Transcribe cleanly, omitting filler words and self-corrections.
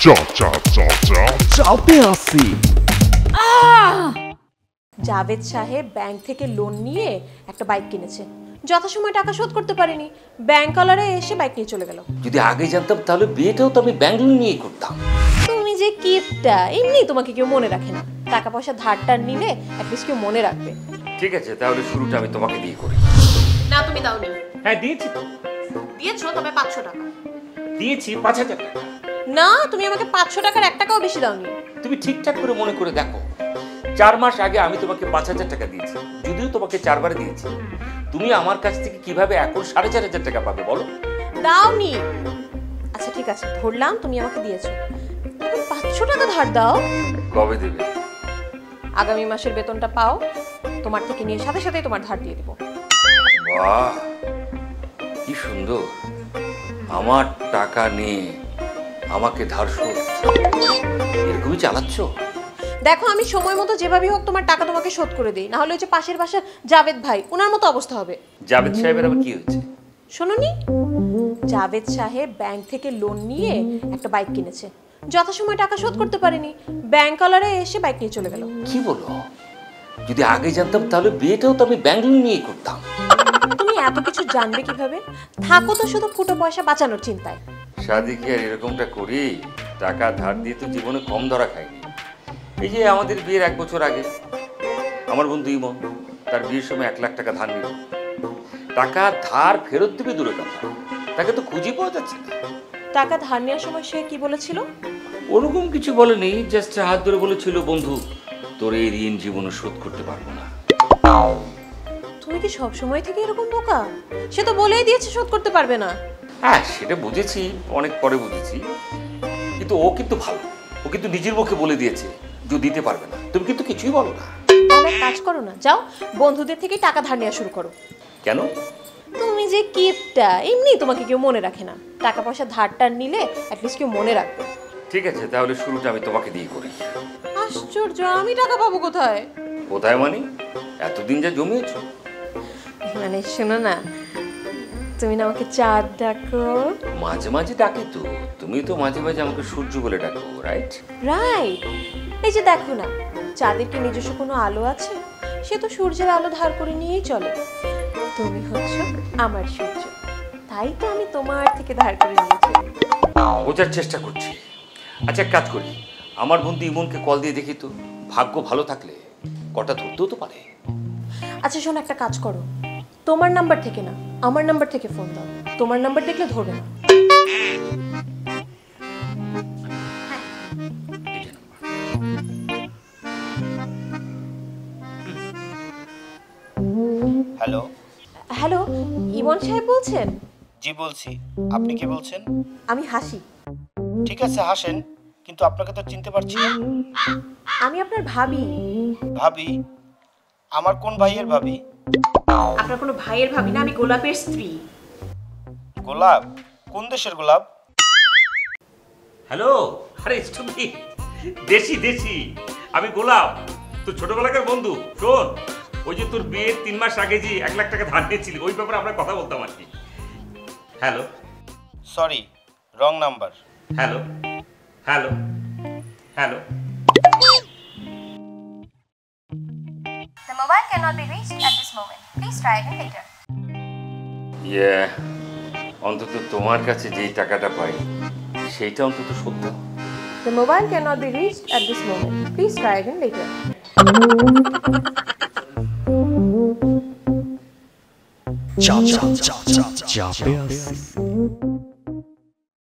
চাপে আছি। জাভেদ সাহেব ব্যাংক থেকে লোন নিয়ে একটা বাইক কিনেছে, যথাসময়ে টাকা শোধ করতে পারেনি, ব্যাংকওয়ালারা এসে বাইক নিয়ে চলে গেল। যদি আগে জানতাম তাহলে বিয়েটাও তো আমি ব্যাঙ্গালোর নিয়েই করতাম। তুমি যে কিপটা, এমনি তোমাকে কেউ মনে রাখে না, টাকা পয়সা ধারটা নিলে অ্যাটলিস্ট কেউ মনে রাখবে। ঠিক আছে, তাহলে শুরুটা আমি তোমাকে দিয়ে করি। না, তুমি দাওনি। হ্যাঁ দিয়েছি তো। দিয়েছো, তবে 500 টাকা দিয়েছি, 5000 টাকা। না, তুমি আমাকে 500 টাকার 1 টাকাও বেশি দাওনি। তুমি ঠিকঠাক করে মনে করে দেখো, 4 মাস আগে আমি তোমাকে 5000 টাকা দিয়েছি, যদিও তোমাকে 4 বার দিয়েছি। তুমি আমার কাছ থেকে কিভাবে এখন 4500 টাকা পাবে বলো? দাওনি। আচ্ছা ঠিক আছে, ধরলাম তুমি আমাকে দিয়েছো, 500 টাকা ধার দাও। কবে দেবে? আগামী মাসের বেতনটা পাও, তোমার থেকে নিয়ে সাথে সাথেই তোমার ধার দিয়ে দেবো। বাহ, কি সুন্দর! আমার টাকা নিয়ে আমাকে ধার শোধ, এরকমই চালাচ্ছ? দেখো, আমি সময় মতো যেভাবেই হোক তোমার টাকা তোমাকে শোধ করে দিই, না হলে ওই যে পাশের বাসার জাভেদ ভাই, ওনার মতো অবস্থা হবে। জাভেদ সাহেবের আবার কি হয়েছে? শোনোনি, জাভেদ সাহেব ব্যাংক থেকে লোন নিয়ে একটা বাইক কিনেছে, যথাসময়ে টাকা শোধ করতে পারেনি, ব্যাংকওয়ালারা এসে বাইক নিয়ে চলে গেল। কি বলো? যদি আগে জানতাম তাহলে বিয়েটাও তো আমি ব্যাঙ্গালোর নিয়েই করতাম। তুমি এত কিছু জানবে কিভাবে? থাকো তো শুধু ফুটো পয়সা বাঁচানোর চিন্তায়। শাদি কি আর এরকমটা করি? টাকা ধার দিয়ে তো জীবনে কম ধরা খাইনি। এই যে আমাদের বিয়ের 1 বছর আগে আমার বন্ধু ইমন তার বিয়ের সময় 1 লাখ টাকা ধার নিল। টাকা ধার ফেরত দিবে দূরে কথা, তাকে তো খুঁজে পাওয়া যাচ্ছে না। টাকা ধার নেওয়ার সময় সে কি বলেছিল? ওরকম কিছু বলেনি, জাস্ট হাত ধরে বলেছিল, বন্ধু তোর এই ঋণ জীবনে শোধ করতে পারবো না। তুমি কি সব সময় থেকে এরকম বোকা? সে তো বলেই দিয়েছে শোধ করতে পারবে না। হ্যাঁ, সেটা বুঝেছি, অনেক পরে বুঝেছি, কিন্তু ও কিন্তু ভালো, ও কিন্তু নিজের মুখে বলে দিয়েছে যে দিতে পারবে না। তুমি কিন্তু কিছুই বলো না। তাহলে কাজ করো না, যাও বন্ধুদের থেকে টাকা ধার নেওয়া শুরু করো। কেন? তুমি যে কিপটা, এমনি তোমাকে কেউ মনে রাখে না, টাকা পয়সা ধারটা নিলে অ্যাটলিস্ট কেউ মনে রাখবে। ঠিক আছে, তাহলে শুরুটা আমি তোমাকে দিয়ে করি। আশ্চর্য, আমি টাকা পাবো কোথায়? কোথায় মানে? এতদিন যা জমিয়েছ। মানে শোনো না, তুমি না আমাকে চাঁদ ডাকো। মাঝে মাঝে ডাকি তো, তুমি তো মাঝে মাঝে আমাকে সূর্য বলে ডাকো, রাইট? রাইট। এই যে দেখো না, চাঁদের কি নিজস্ব কোনো আলো আছে? সে তো সূর্যের আলো ধার করে নিয়েই চলে। তুমি হচ্ছ আমার সূর্য, তাই তো আমি তোমার থেকে ধার করে নিয়েছি। বোঝার চেষ্টা করছি। আচ্ছা, এক কাজ করি, আমার বন্ধু ইমনকে কল দিয়ে দেখি তো, ভাগ্য ভালো থাকলে কটা ধরতেও তো পারে। আচ্ছা শোনো, একটা কাজ করো, তোমার নাম্বার থেকে না, আমার নাম্বার থেকে ফোন দাও, তোমার নাম্বার দেখলে ধরবে না। হ্যালো। হ্যালো, ইমন সাহেব বলছেন? জি বলছি, আপনি কে বলছেন? আমি হাসি। ঠিক আছে হাসেন, কিন্তু আপনাকে তো চিনতে পারছি না। আমি আপনার ভাবি। ভাবি? আমার কোন ভাইয়ের ভাবি? আপনার কোনো ভাইয়ের ভাবি না, আমি গোলাপের স্ত্রী। গোলাপ? কোন দেশের গোলাপ? হ্যালো, আরে স্টুপি, দেশি দেশি, আমি গোলাপ, তোর ছোটবেলাকার বন্ধু। শোন, ওই যে তোর বিয়ের 3 মাস আগে যে 1 লাখ টাকা ধার নিয়েছিলি, ওই ব্যাপারে আমরা কথা বলতাম আর কি। Hello. Sorry, wrong number. Hello hello hello. The mobile cannot be reached at this moment. Please try again later. অন্তত তোমার কাছে যেই টাকাটা পাই সেইটা অন্তত শোধ দাও। The mobile cannot be reached at this moment. Please try again later. চাপে আছি।